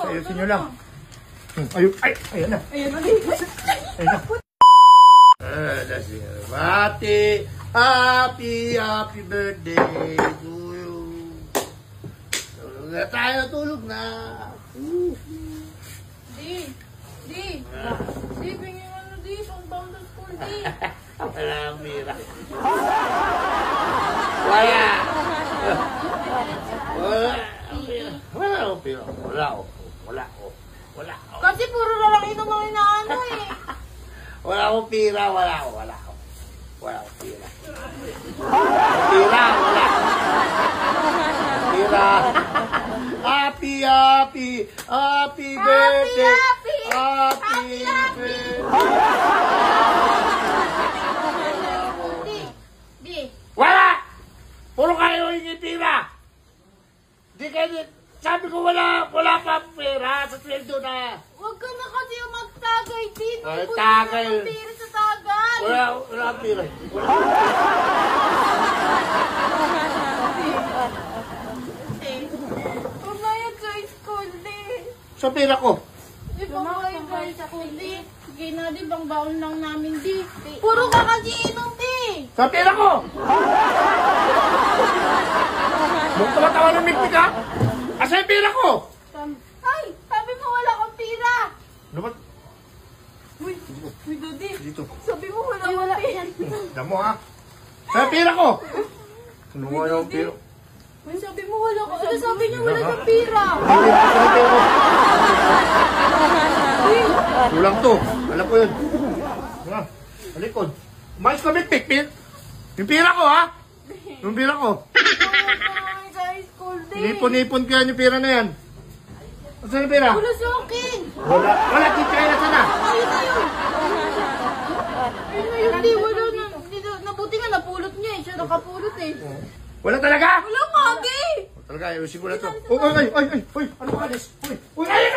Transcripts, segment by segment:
Ayusin nyo lang. Ayun, ayan na. Ayan na. Ayan na. Happy birthday to you. Tulog na tayo, tulog na. Di, bingin ano di, pang-bound to school, di. Wala ang pira. Wala akong pira. Wala. Kasi puro na lang inom ang inaano eh. Wala akong pira, wala akong pira. Pira. Happy birthday. Happy birthday. Di. Wala! Puro kayo hingi pira. Di kayo, sabi ko wala pa pera sa sweldo na. Huwag ka na kasi magtagay din. Ay, tagay. Wala pira sa tagal. Wala pira. Pumayag sa school, di. Sa pira ko. Di ba pumayag sa school, di? Sige na, di bang baon lang namin, di. Puro ka kasi inom, di. Sa pira ko! Huwag tumatawa ng miktik ha? Asa yung pira ko? Ay, sabi mo wala kang pira. Ano ba? Uy, Dodi. Dito. Sabi mo wala pira. Damo ha? Sa yung pira ko! Kinuha na ang pira. Uy, sabi mo wala ka. Ano sabi niyo wala kang pira? Hindi ko sa pira ko. Kulang to. Alam ko yun. Ha? Alikod. Umayos ka miktik. Yung pira ko ha? Yung pira ko. Sa school, di. Nipon-nipon ka yung pira na yan. Saan yung pira? Wala sa akin. Wala, kikaya na sana. Ayun na yun. Ayun na yun, di. Wala na. Nabuti nga, napulot niya eh. Siya nakapulot eh. Wala talaga? Wala nga, di. Talaga, ayusin ko na to. Uy, ano ka alis? Uy, ayun,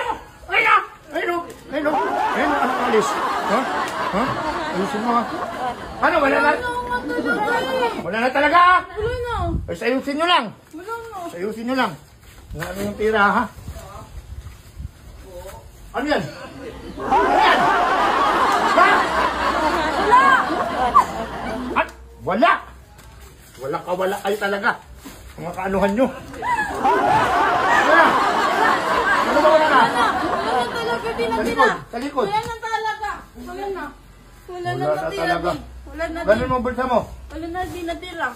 ano ka alis? Ha? Ayusin mo ha? Ano, wala na? Wala na talaga? Wala na. Ay, ayusin nyo lang. Wala na. Ayusin nyo lang. Ano yung pira ha? Ano yan? Ha? Wala! Wala kayo talaga. Mga kaanuhan nyo. Wala! Ano ba wala na? Wala na talaga, di na. Sa likod. Wala na talaga. Wala na. Wala na Wala na natira, talaga. di. Wala na, di. Ganun mo ang bulsa mo. Wala na, di natira.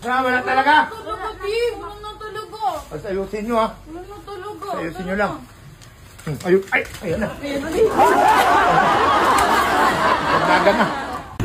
Wala talaga. Talaga, di. Wala na talaga. Basta ayusin nyo ha. Wala na talaga. Ayusin nyo lang. Ayan na. Ayan na, di. Pagdagan na.